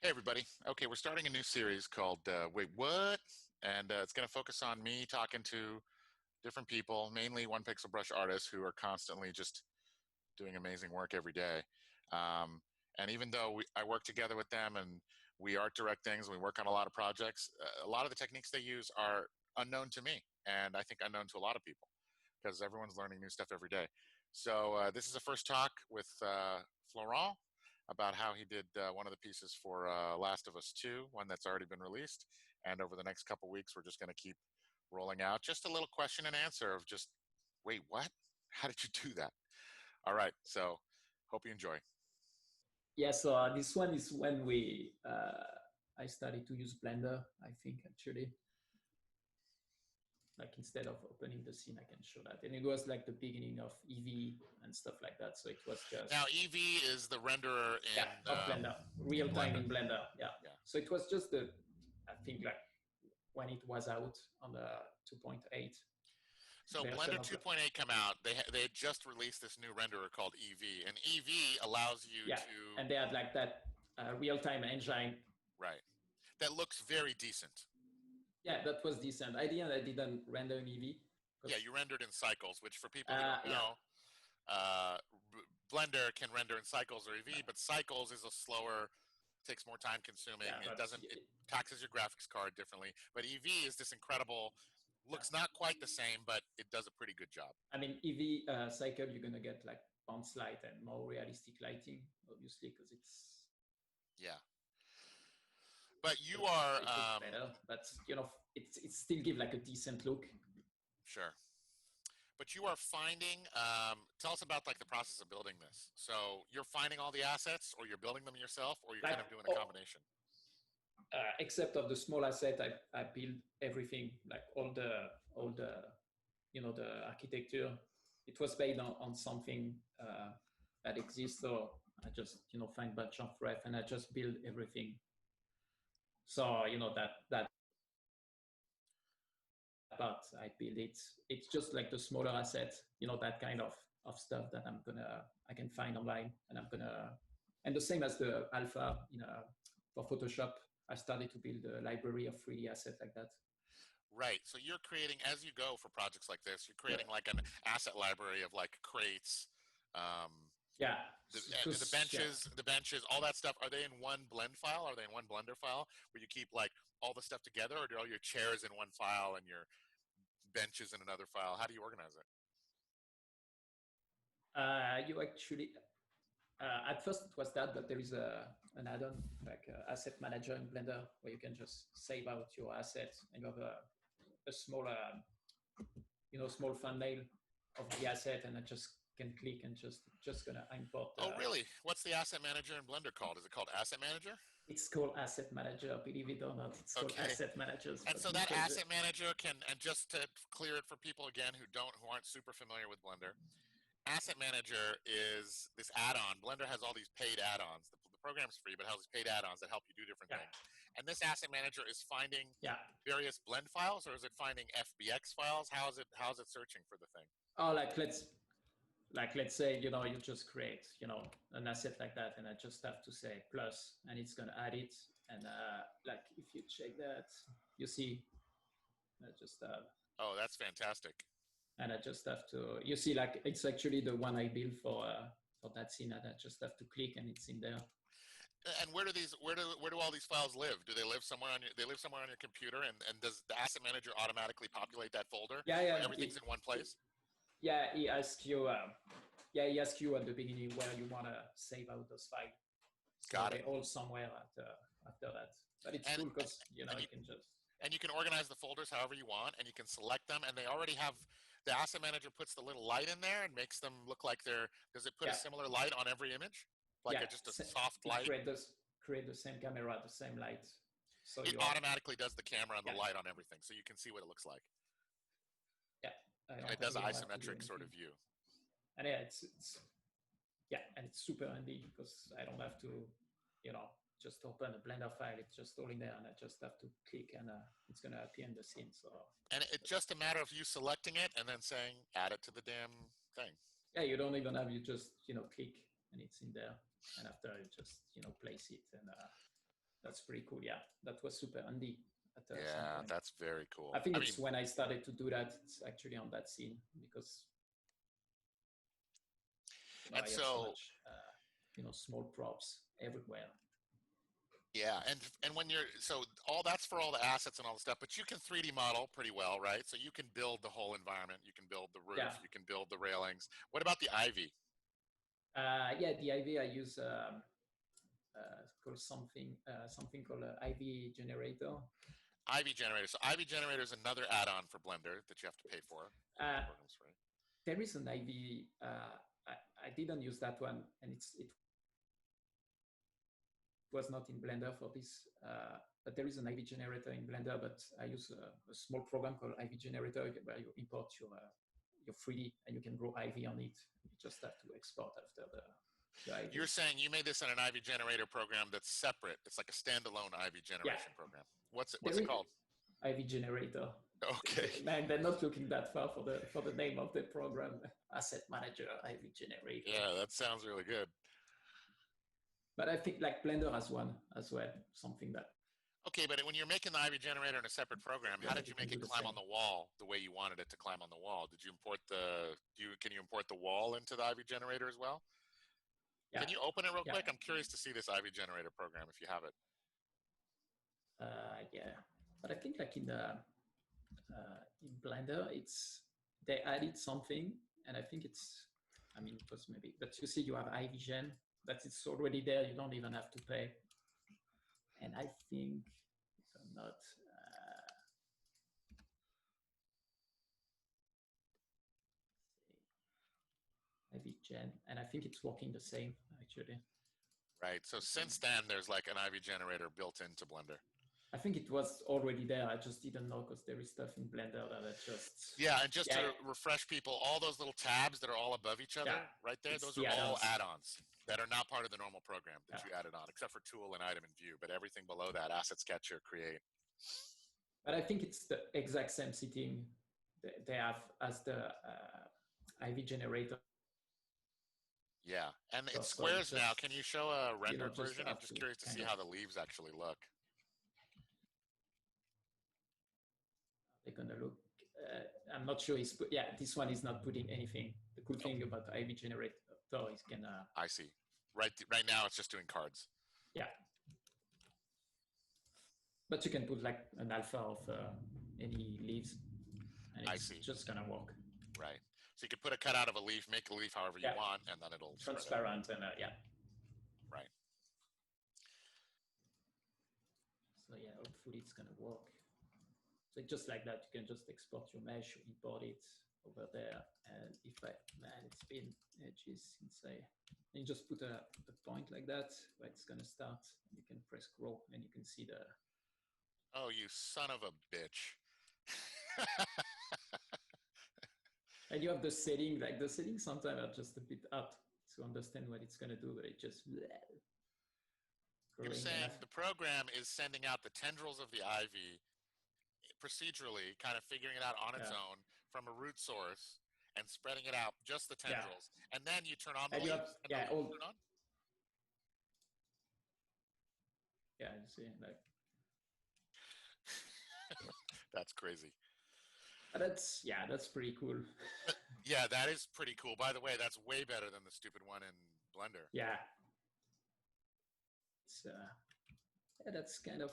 Hey, everybody. Okay, we're starting a new series called Wait, What? And it's going to focus on me talking to different people, mainly one pixel brush artists who are constantly just doing amazing work every day. Um, and even though I work together with them and we art direct things and we work on a lot of projects, a lot of the techniques they use are unknown to me. And I think unknown to a lot of people because everyone's learning new stuff every day. So this is a first talk with Florent about how he did one of the pieces for Last of Us 2, one that's already been released. And over the next couple weeks, we're just going to keep rolling out just a little question and answer of just, wait, what? How did you do that? All right. So hope you enjoy. Yeah, so this one is when I started to use Blender, I think, actually. Like instead of opening the scene, I can show that. And it was like the beginning of EV and stuff like that. So it was just... Now, EV is the renderer of Blender, real time in Blender. Yeah. So it was just I think like when it was out on the 2.8. So Blender 2.8 come out. They had just released this new renderer called EV, and EV allows you to... and they had like that real-time engine. Right. That looks very decent. Yeah, that was decent. I didn't render in EV. Yeah, you rendered in cycles, which for people who don't know, Blender can render in cycles or EV, but cycles is a slower, takes more time consuming. It taxes your graphics card differently. But EV is this incredible, looks not quite the same, but it does a pretty good job. I mean, EV cycle, you're going to get like bounce light and more realistic lighting, obviously, because it's... Yeah. But you are... better, but, you know, it still give like a decent look. Sure. But you are finding, tell us about like the process of building this. So you're finding all the assets, or you're building them yourself, or you're kind of doing a combination? Except of the small asset, I build everything, like all the you know, the architecture. It was based on something that exists, so I just, you know, find bunch of ref and I just build everything. So, you know, that but I build it. It's just like the smaller assets, you know, that kind of stuff that I can find online, and the same as the alpha for Photoshop. I started to build a library of 3D assets like that. Right. So you're creating, as you go for projects like this, you're creating like an asset library of like crates. The benches, all that stuff. Are they in one blend file? Are they in one Blender file where you keep like all the stuff together, or do all your chairs in one file and your benches in another file? How do you organize it? You actually, at first it was that, but there is an add-on like asset manager in Blender where you can just save out your assets and you have a small, you know, small thumbnail of the asset, and I just can click and just gonna import. Oh, really? What's the asset manager in Blender called? Is it called Asset Manager? It's called Asset Manager, believe it or not. It's called Asset Managers. And so that Asset Manager can, and just to clear it for people again who aren't super familiar with Blender, Asset Manager is this add-on. Blender has all these paid add-ons. The program's free, but it has these paid add-ons that help you do different things. And this Asset Manager is finding various blend files, or is it finding FBX files? How is it searching for the thing? Oh, let's say, you know, you just create, you know, an asset like that, and I just have to say plus, and it's gonna add it. And like if you check that, you see, I just oh, that's fantastic. And I just have to, you see, like it's actually the one I built for that scene, and I just have to click and it's in there. And where do all these files live? Do they live somewhere on your computer? And does the Asset Manager automatically populate that folder? Yeah. Everything's in one place? Yeah, he asks you at the beginning where you want to save out those files. So Got it. They're all somewhere after that. But it's cool because, you know, you can just... And you can organize the folders however you want, and you can select them, and they already have... The Asset Manager puts the little light in there and makes them look like they're... Does it put a similar light on every image? Like just a soft light? Create the same camera, the same light. So it automatically does the camera and the light on everything, so you can see what it looks like. Yeah. And it does an isometric sort of view. And yeah, and it's super handy because I don't have to, you know, just open a Blender file. It's just all in there, and I just have to click, and it's gonna appear in the scene. So. And it's just a matter of you selecting it and then saying, add it to the damn thing. Yeah, you don't even have, you just, you know, click and it's in there, and after you just, you know, place it and. That's pretty cool. Yeah, that was super handy at some Yeah, point. that's very cool. I think it's when I started to do that. It's actually on that scene because and I have so much, small props everywhere. Yeah, and when you're all that's for all the assets and all the stuff, but you can 3D model pretty well, right? So you can build the whole environment, you can build the roof, you can build the railings. What about the ivy? Yeah, the ivy I use called something called an ivy generator. Ivy generator. So ivy generator is another add-on for Blender that you have to pay for. There is an ivy. I didn't use that one, and it was not in Blender for this, but there is an ivy generator in Blender, but I use a small program called ivy generator where you import your 3D and you can draw ivy on it. You just have to export after the ivy. You're saying you made this in an ivy generator program that's separate. It's like a standalone ivy generation program. What's it called? Ivy generator. Okay. Man, they're not looking that far for the name of the program. Asset manager, ivy generator. Yeah, that sounds really good. But I think like Blender has one as well, something that. Okay, but when you're making the ivy generator in a separate program, how did you make it climb on the wall the way you wanted it to climb on the wall? Did you import can you import the wall into the ivy generator as well? Yeah. Can you open it real quick? I'm curious to see this ivy generator program if you have it. Yeah, but I think like in Blender, they added something, and I think it was maybe. But you see, you have ivy gen. That it's already there. You don't even have to pay. And I think, if I'm not, ivy gen, and I think it's working the same actually. Right. So since then, there's like an ivy generator built into Blender. I think it was already there. I just didn't know because there is stuff in Blender that I just. Yeah, and just to refresh people, all those little tabs that are all above each other, right there, those are all add-ons that are not part of the normal program that you added on, except for tool and item and view. But everything below that, asset sketcher, create. But I think it's the exact same setting they have as the ivy generator. Yeah, and it's squares now. Can you show a rendered version? I'm just curious to see how the leaves actually look. They're gonna look. I'm not sure. This one is not putting anything. The cool thing about the ivy generator is gonna. I see. Right now, it's just doing cards. Yeah. But you can put like an alpha of any leaves, and it's just gonna work. Right. So you could put a cutout of a leaf, make a leaf however you want, and then it'll transparent and Right. So yeah, hopefully it's gonna work. So just like that, you can just export your mesh, import it over there, and it's been ages since you just put a point like that where it's gonna start. You can press grow, and you can see the. Oh, you son of a bitch! And you have the setting, like the settings sometimes are just a bit up to understand what it's gonna do, but it just. You're saying the program is sending out the tendrils of the ivy procedurally, kind of figuring it out on its own from a root source and spreading it out, just the tendrils. And then you turn on the leaves and the leaves turn on? Yeah, you see, like. That's crazy. That's pretty cool. Yeah, that is pretty cool. By the way, that's way better than the stupid one in Blender. Yeah. It's that's kind of.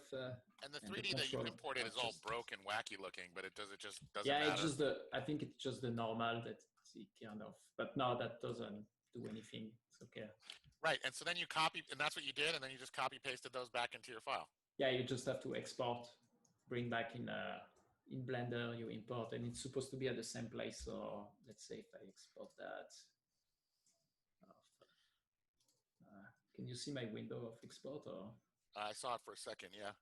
And the 3D that you imported is all broken, wacky looking, but it just doesn't matter. Yeah, it's just I think it's just the normal that it kind of. But no, that doesn't do anything. It's okay. Right, and so then you copy, and that's what you did, and then you just copy pasted those back into your file. Yeah, you just have to export, bring back in Blender, you import, and it's supposed to be at the same place. So let's say if I export that. Can you see my window of export? Or? I saw it for a second, yeah.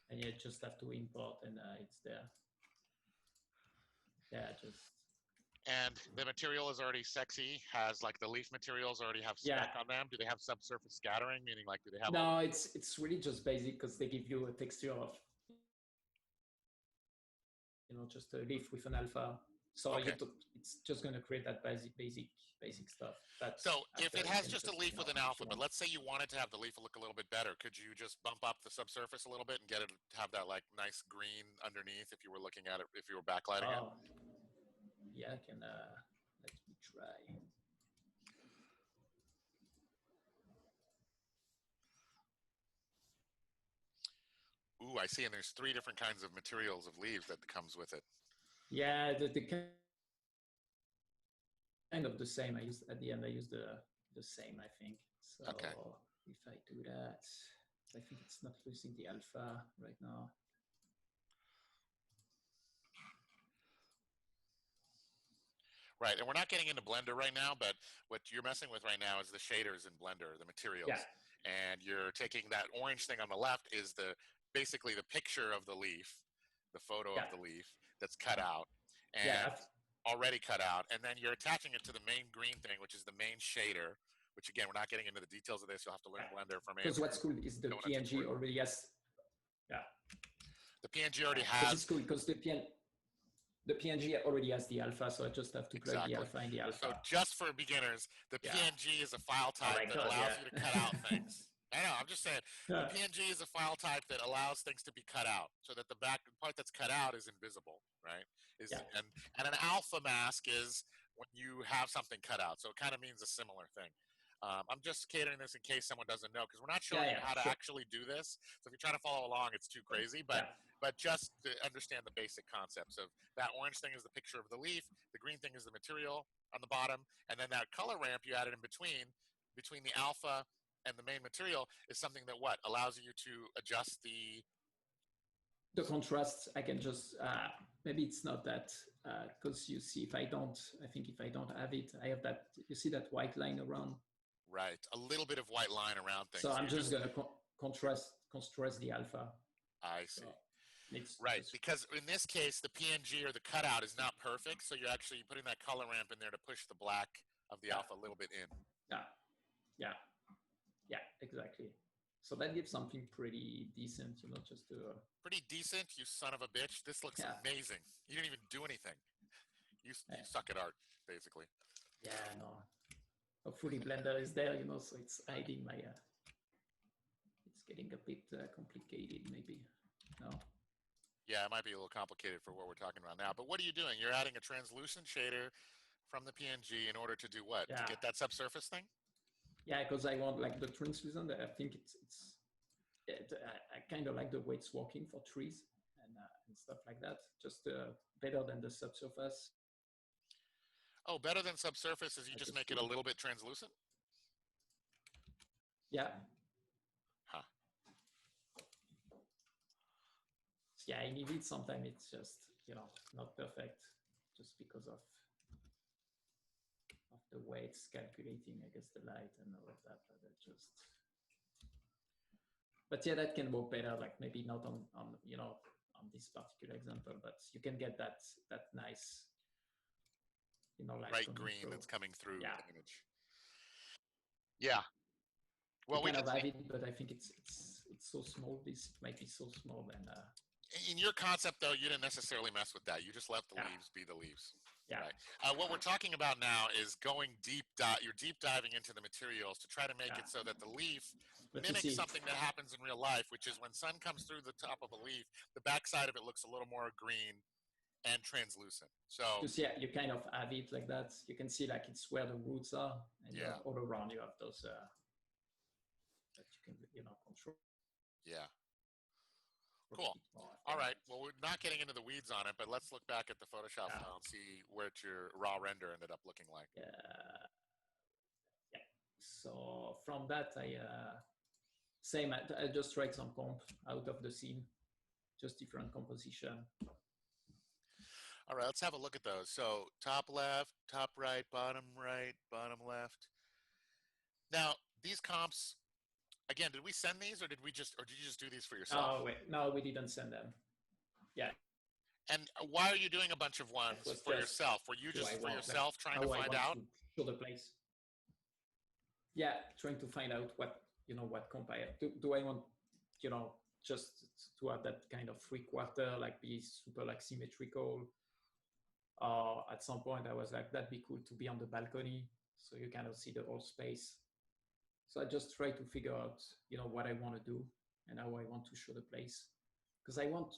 And you just have to import, and it's there. Yeah, just. And the material is already sexy, has like the leaf materials already have spec on them. Do they have subsurface scattering, meaning like do they have? No, it's really just basic because they give you a texture of, just a leaf with an alpha So Okay. it's just going to create that basic stuff. But So if it has just a just, leaf with an if alpha, you but want. let's say you wanted to have the leaf look a little bit better, could you just bump up the subsurface a little bit and get it to have that like nice green underneath if you were looking at it, if you were backlighting it? Yeah, I can. Let me try. Ooh, I see, and there's 3 different kinds of materials of leaves that comes with it. Yeah, the kind of the same. I use at the end. I use the same. I think. So Okay. if I do that, I think it's not losing the alpha right now. Right, and we're not getting into Blender right now, but what you're messing with right now is the shaders in Blender, the materials. Yeah. And you're taking that orange thing on the left is basically the picture of the leaf, the photo of the leaf that's cut out and already cut out, and then you're attaching it to the main green thing, which is the main shader, which again, we're not getting into the details of this. You'll have to learn Blender from Andrew. Because what's cool is the PNG already has. Yeah. The PNG already has. This is cool because the PNG already has the alpha, so I just have to plug the alpha in the alpha. So just for beginners, the PNG is a file type that allows you to cut out things. I know, I'm just saying, the PNG is a file type that allows things to be cut out so that the part that's cut out is invisible, right? And an alpha mask is when you have something cut out. So it kind of means a similar thing. I'm just catering this in case someone doesn't know, because we're not showing you how to actually do this. So if you're trying to follow along, it's too crazy. But just to understand the basic concepts of that orange thing is the picture of the leaf, the green thing is the material on the bottom, and then that color ramp you added in between the alpha and the main material is something that allows you to adjust the contrast. I can just maybe it's not that because you see if I don't have it, I have that, you see that white line around. Right, a little bit of white line around things. So I'm just gonna contrast the alpha. I see. Right, because in this case, the PNG or the cutout is not perfect, so you're actually putting that color ramp in there to push the black of the alpha a little bit in. Yeah, exactly. So that gives something pretty decent, just to... Pretty decent, you son of a bitch. This looks amazing. You didn't even do anything. You suck at art, basically. Yeah, no. Hopefully Blender is there, so it's hiding my... it's getting a bit complicated, maybe. No? Yeah, it might be a little complicated for what we're talking about now. But what are you doing? You're adding a translucent shader from the PNG in order to do what? To get that subsurface thing? Yeah, because I want like the translucent. I think I kind of like the way it's working for trees and stuff like that. Just better than the subsurface. Oh, better than subsurface is you just make it a little bit translucent? Yeah. Huh. Yeah, in EV sometimes it's just, not perfect just because of the way it's calculating, I guess, the light and all of that. But yeah, that can work better, like maybe not on this particular example, but you can get that nice, light bright green through. That's coming through the image. Yeah. Well, we kind of have it, but I think it's so small. This might be so small, and in your concept, though, you didn't necessarily mess with that. You just let the leaves be the leaves. Yeah. Right. What we're talking about now is going deep. You're deep diving into the materials to try to make it so that the leaf mimics something that happens in real life, which is when sun comes through the top of a leaf, the backside of it looks a little more green and translucent. So you kind of have it like that. You can see like it's where the roots are, and all around you have those that you can control. Yeah. Cool. All right. Well, we're not getting into the weeds on it, but let's look back at the Photoshop file and see what your raw render ended up looking like. Yeah. So from that, I just tried some comp out of the scene, just different composition. All right, let's have a look at those. So top left, top right, bottom left. Now, these comps, again, did we send these or did you just do these for yourself? Oh, wait. No, we didn't send them. Yeah. And why are you doing a bunch of ones for yourself? Were you just for yourself trying to find out? Show the place. Yeah, trying to find out what comp I have. Do I want, just to have that kind of 3/4, like be super like symmetrical? At some point, I was like, that'd be cool to be on the balcony, so you kind of see the whole space. So I just try to figure out, what I want to do and how I want to show the place, because I want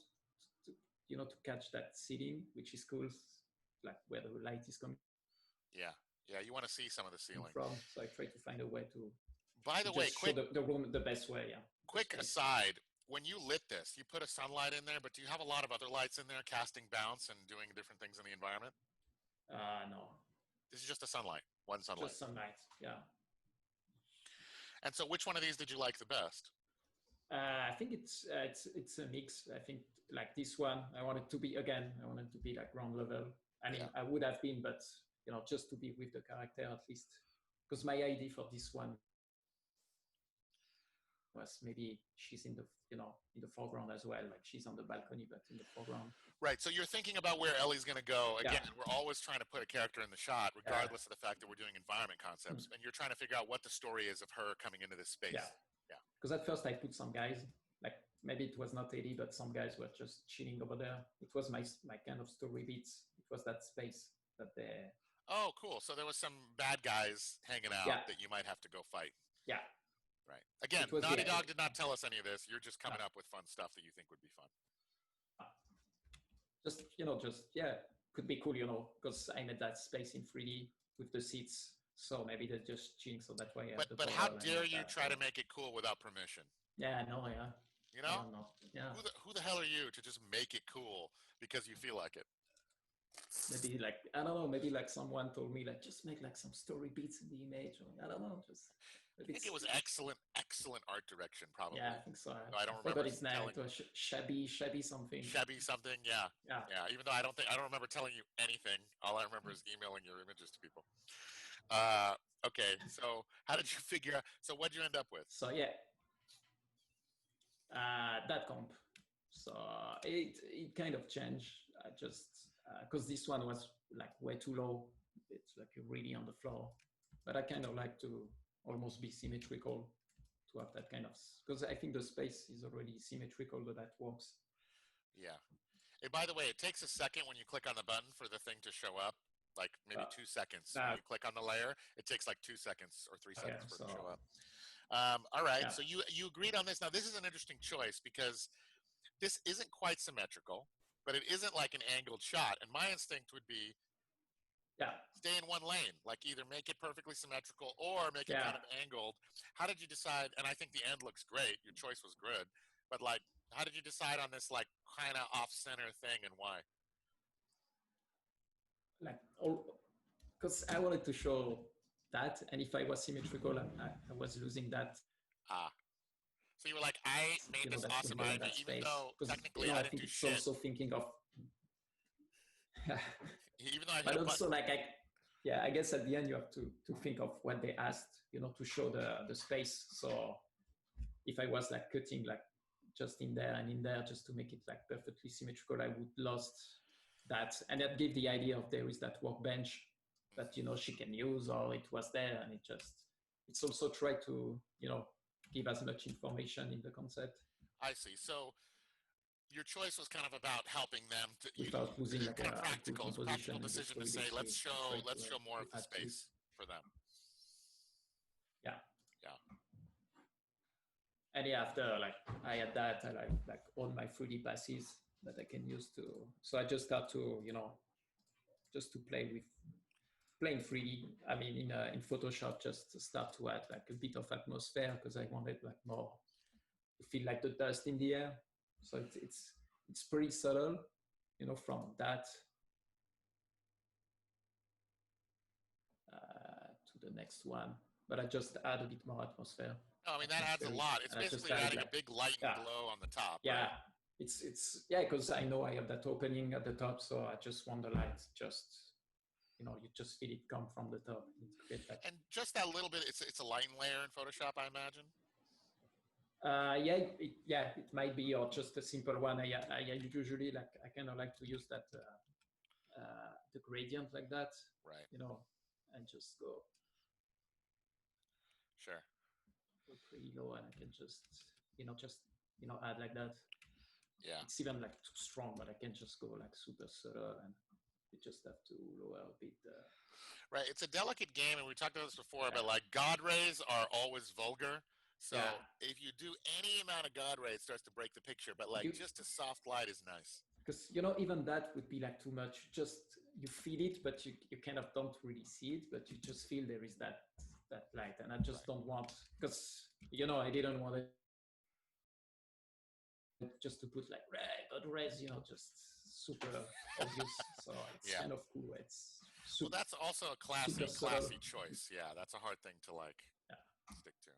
to, to catch that ceiling, which is cool, like where the light is coming. Yeah, yeah. You want to see some of the ceiling from. So I try to find a way to. By the way, show the room the best way. Yeah. Quick aside. When you lit this, you put a sunlight in there, but do you have a lot of other lights in there casting bounce and doing different things in the environment? No. This is just a sunlight. One sunlight. Just sunlight. Yeah. And so, which one of these did you like the best? I think it's a mix. I think like this one, I wanted to be like ground level. I mean, I would have been, but just to be with the character at least, because my idea for this one was maybe she's in the in the foreground as well, like she's on the balcony but in the foreground. Right. So you're thinking about where Ellie's going to go. Again, we're always trying to put a character in the shot, regardless of the fact that we're doing environment concepts, and you're trying to figure out what the story is of her coming into this space. Yeah. Because at first I put some guys, like maybe it was not Eddie, but some guys were just chilling over there. It was my kind of story beats. It was that space that they. Oh, cool. So there was some bad guys hanging out that you might have to go fight. Yeah. Right. Again, Naughty Dog did not tell us any of this. You're just coming up with fun stuff that you think would be fun. Could be cool, because I made that space in 3D with the seats. So maybe they're just cheating. So that's why. But how dare you try to make it cool without permission? Yeah, I know. Yeah. You know? Yeah. Who the hell are you to just make it cool because you feel like it? Maybe like I don't know. Maybe like someone told me like just make like some story beats in the image. Or, I don't know. I think it was excellent art direction, probably. Yeah, I think so. I don't remember his name. It was Shabby something. Shabby something, yeah. Even though I don't remember telling you anything. All I remember is emailing your images to people. Okay, so how did you figure out? So what did you end up with? So that comp. So it kind of changed. I just because this one was like way too low. It's like you're really on the floor. But I kind of like to almost be symmetrical, to have that kind of, because I think the space is already symmetrical, but that works. Yeah. Hey, by the way, it takes a second when you click on the button for the thing to show up, like maybe 2 seconds. When you click on the layer, it takes like 2 seconds or 3 seconds for it to show up. All right, so you agreed on this. Now, this is an interesting choice because this isn't quite symmetrical, but it isn't like an angled shot. And my instinct would be, stay in one lane, like either make it perfectly symmetrical or make it kind of angled. How did you decide? And I think the end looks great. Your choice was good. But like, how did you decide on this like kind of off-center thing and why? Like, because I wanted to show that, and if I was symmetrical, I was losing that. So you were like, I made this awesome idea, even though technically I didn't do shit. Also thinking of. Even though I but also like I guess at the end you have to think of what they asked, to show the space. So if I was like cutting like just in there and in there just to make it like perfectly symmetrical, I would lost that, and that gave the idea of there is that workbench that she can use, or it was there, and it's also try to give as much information in the concept. I see. So your choice was kind of about helping them to without losing like kind of practical decision to say let's show more of the space for them. Yeah. And after like I had that, I like all my 3D passes that I can use to. So I just start to just to play with playing 3D. I mean in Photoshop, just to start to add like a bit of atmosphere, because I wanted like more to feel like the dust in the air. So it's pretty subtle, from that to the next one. But I just add a bit more atmosphere. No, I mean that adds a lot. It's basically adding a big light and glow on the top. Yeah, right? it's because I know I have that opening at the top, so I just want the light just. You just feel it come from the top. And just that little bit, it's a lighting layer in Photoshop, I imagine. It might be, or just a simple one. I usually like I kind of like to use that the gradient like that, right? And just go. Sure. Go pretty low, and I can just add like that. Yeah. It's even like too strong, but I can just go like super subtle and. You just have to lower a bit. Right. It's a delicate game, and we talked about this before, Yeah. but like God rays are always vulgar. So Yeah. if you do any amount of God ray, it starts to break the picture. But like just a soft light is nice. Because, you know, even that would be like too much. Just you feel it, but you kind of don't really see it, but you just feel there is that light. And I just don't want, because, you know, I didn't want it just to put like red, but red's, you know, just super obvious. So it's kind of cool. It's super, well, that's also a classy choice. Yeah, that's a hard thing to like stick to.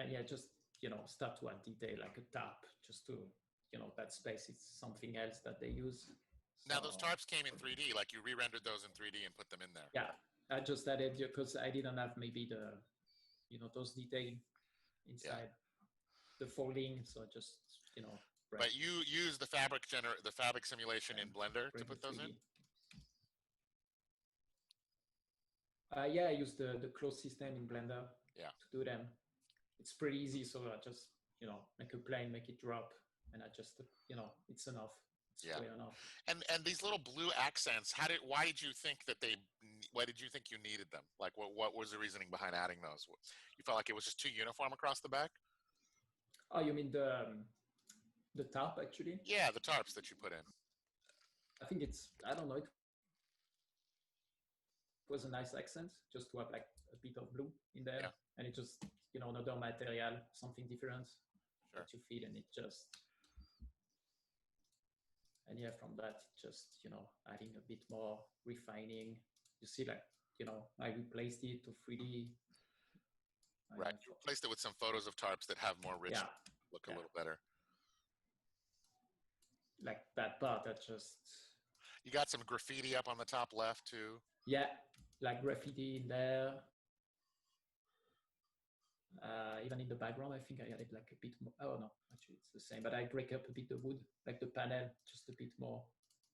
And yeah, just, you know, start to add detail like a tap, just to, you know, that space is something else that they use. So, now those tarps came in 3D, like you re-rendered those in 3D and put them in there. Yeah, I just added, because I didn't have maybe the, you know, those detail inside the folding, so just, you know. But you use the fabric simulation in Blender to put those in? Yeah, I use the closed system in Blender to do them. It's pretty easy, so I just, you know, make a plane, make it drop, and I just, you know, it's enough. It's way enough. And these little blue accents, why did you think you needed them? Like, what was the reasoning behind adding those? You felt like it was just too uniform across the back? Oh, you mean the tarp, actually? Yeah, the tarps that you put in. I think it's, I don't know, it was a nice accent, just to have like a bit of blue in there. And it just, you know, another material, something different that you feel, and it just, and yeah, from that, just, you know, adding a bit more, refining. You see, like, you know, I replaced it to 3D. Right, you replaced it with some photos of tarps that have more rich, look a little better. Like that part, that just... You got some graffiti up on the top left, too? Yeah, like graffiti in there. Even in the background, I think I added like a bit more. Oh no, actually it's the same, but I break up a bit the wood, like the panel, just a bit more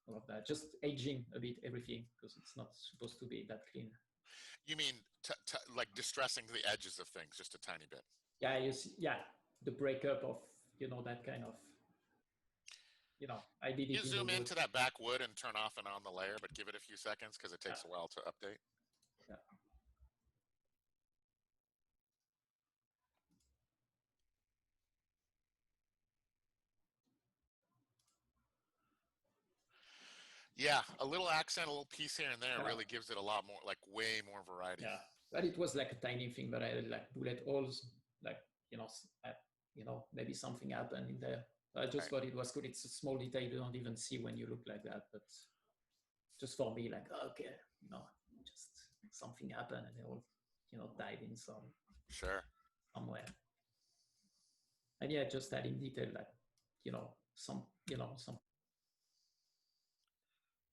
of that. Just aging a bit everything, because it's not supposed to be that clean. You mean like distressing the edges of things just a tiny bit? Yeah, you see, yeah, the breakup of, you know, that kind of, you know, I did it. You zoom into that back wood and turn off and on the layer, but give it a few seconds because it takes a while to update. Yeah. Yeah, a little accent, a little piece here and there really gives it a lot more, like way more variety. Yeah, but it was like a tiny thing, but I had like bullet holes, like, you know, maybe something happened in there. I just thought it was good. It's a small detail you don't even see when you look like that, but just for me, like, okay, you know, just something happened and they all, you know, died in somewhere. And yeah, just adding detail, like, some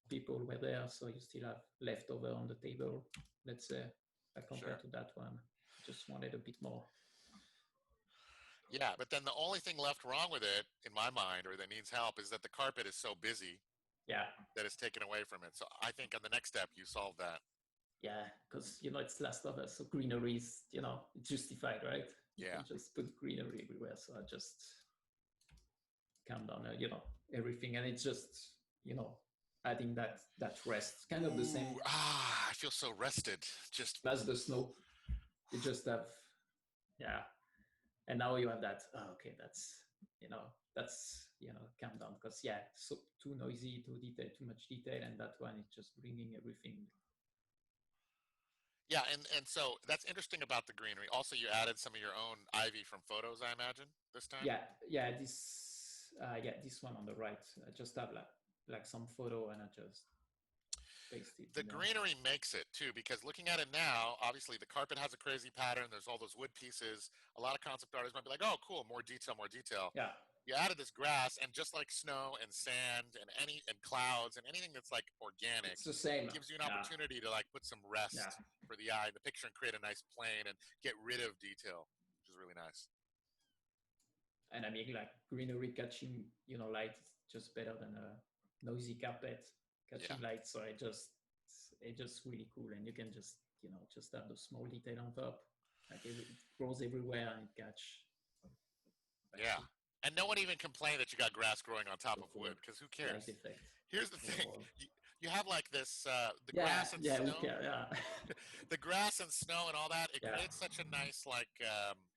people were there, so you still have leftover on the table, let's say, compared to that one. Just wanted a bit more. Yeah, but then the only thing left wrong with it, in my mind, or that needs help, is that the carpet is so busy that it's taken away from it. So I think on the next step, you solve that. Yeah, because, you know, it's Last of Us, so greenery is, you know, it's justified, right? Yeah. You just put greenery everywhere, so I just calm down, you know, everything. And it's just, you know, adding that rest, kind of the same. I feel so rested. Just as the snow. You just have, and now you have that. Oh, okay, that's calm down, because so too noisy, too much detail, and that one is just bringing everything. Yeah, and so that's interesting about the greenery. Also, you added some of your own ivy from photos, I imagine, this time. Yeah, this one on the right. I just have like some photo, and I just paste it. The greenery makes it too, because looking at it now, obviously the carpet has a crazy pattern. There's all those wood pieces. A lot of concept artists might be like, "Oh, cool, more detail, more detail." Yeah. You added this grass, and just like snow and sand and clouds and anything that's like organic, it's the same. It gives you an opportunity to like put some rest for the eye, the picture, and create a nice plane and get rid of detail, which is really nice. And I mean, like greenery catching, you know, light is just better than a noisy carpet catching light. So it's just really cool, and you can just, you know, just have the small detail on top, like it grows everywhere and it catch. Yeah. And no one even complained that you got grass growing on top of wood, because who cares? Here's the thing. You have like this, the grass and yeah, snow. who care, yeah. The grass and snow and all that, it creates such a nice, like,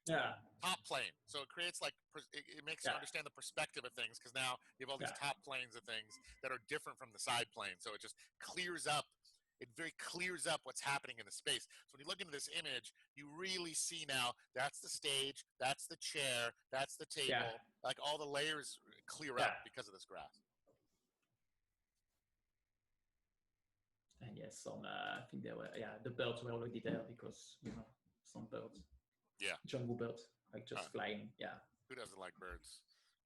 top plane. So it creates, like, it makes you understand the perspective of things, because now you have all these top planes of things that are different from the side plane. So it just clears up. It very clears up what's happening in the space. So when you look into this image, you really see now that's the stage, that's the chair, that's the table. Like, all the layers clear up because of this grass. And yes, some I think there were the birds were already there because some birds. Jungle birds like just flying. Yeah. Who doesn't like birds?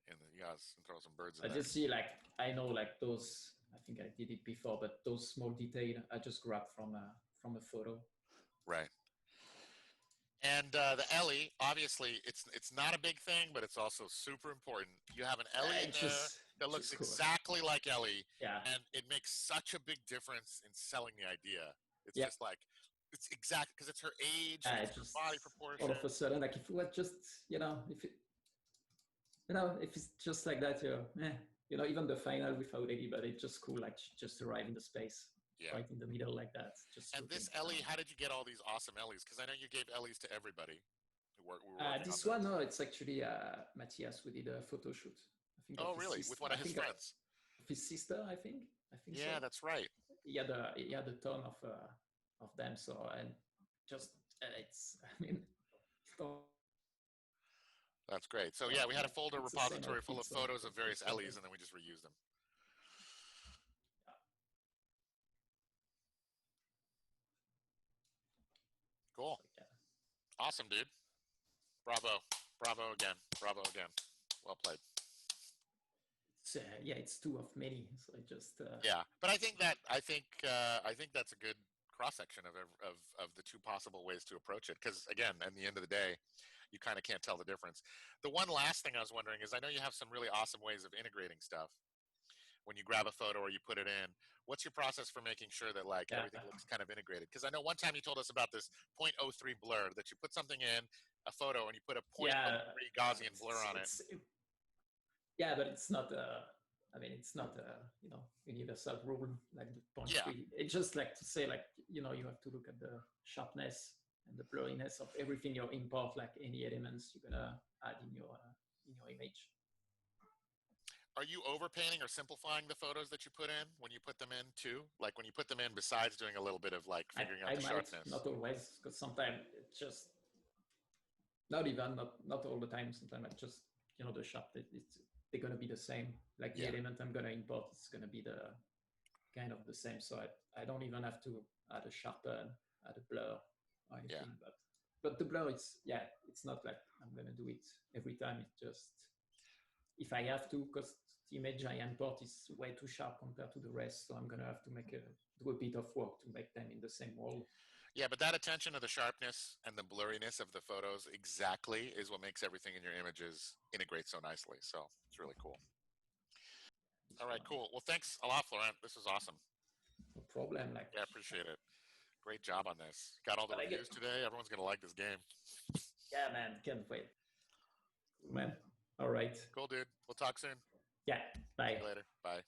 And you guys throw some birds in there. I just see I know those. I think I did it before, but those small details I just grabbed from a photo. Right. And the Ellie, obviously, it's not a big thing, but it's also super important. You have an Ellie in there that looks exactly like Ellie, and it makes such a big difference in selling the idea. It's just like, it's exact, because it's her age, it's her body proportion. All of a sudden, like, if it was just, if it's just like that, even the final without anybody, it's just cool, like, just arrive in the space. Right in the middle like that. And this Ellie, how did you get all these awesome Ellies? Because I know you gave Ellies to everybody. This one, no, it's actually Matthias. We did a photo shoot. I think. Oh, really? With one of his friends? Of his sister, I think. Yeah, so. That's right. He had a ton of them. So, and just it's. I mean. That's great. So yeah, we had a folder repository full of photos of various Ellies, and then we just reused them. Cool. Awesome, dude. Bravo. Bravo again. Bravo again. Well played. It's two of many. So I just but I think that's a good cross section of the two possible ways to approach it, because again, at the end of the day, you kind of can't tell the difference. The one last thing I was wondering is, I know you have some really awesome ways of integrating stuff. When you grab a photo or you put it in, what's your process for making sure that everything looks kind of integrated? Because I know one time you told us about this 0.03 blur, that you put something in a photo and you put a 0.03 Gaussian blur on it. But it's not it's not a universal rule like the 0.3. It's just like to say you have to look at the sharpness and the blurriness of everything you import, like any elements you're gonna add in your image. Are you overpainting or simplifying the photos that you put in when you put them in too? Like when you put them in, besides doing a little bit of figuring out the sharpness? Not always, because sometimes it's just not all the time. Sometimes I just the sharpness, they're gonna be the same. Like the element I'm gonna import is gonna be the kind of the same. So I don't even have to add a sharpen, add a blur or anything. But the blur, it's not like I'm gonna do it every time. It's just if I have to, because the image I import is way too sharp compared to the rest, so I'm gonna have to do a bit of work to make them in the same world. Yeah, but that attention to the sharpness and the blurriness of the photos exactly is what makes everything in your images integrate so nicely. So it's really cool. All right, cool. Well, thanks a lot, Florent. This was awesome. No problem. Yeah, appreciate it. Great job on this. Got all the reviews today. Everyone's gonna like this game. Yeah, man. Can't wait. Man. All right. Cool, dude. We'll talk soon. Yeah. Bye. See you later. Bye.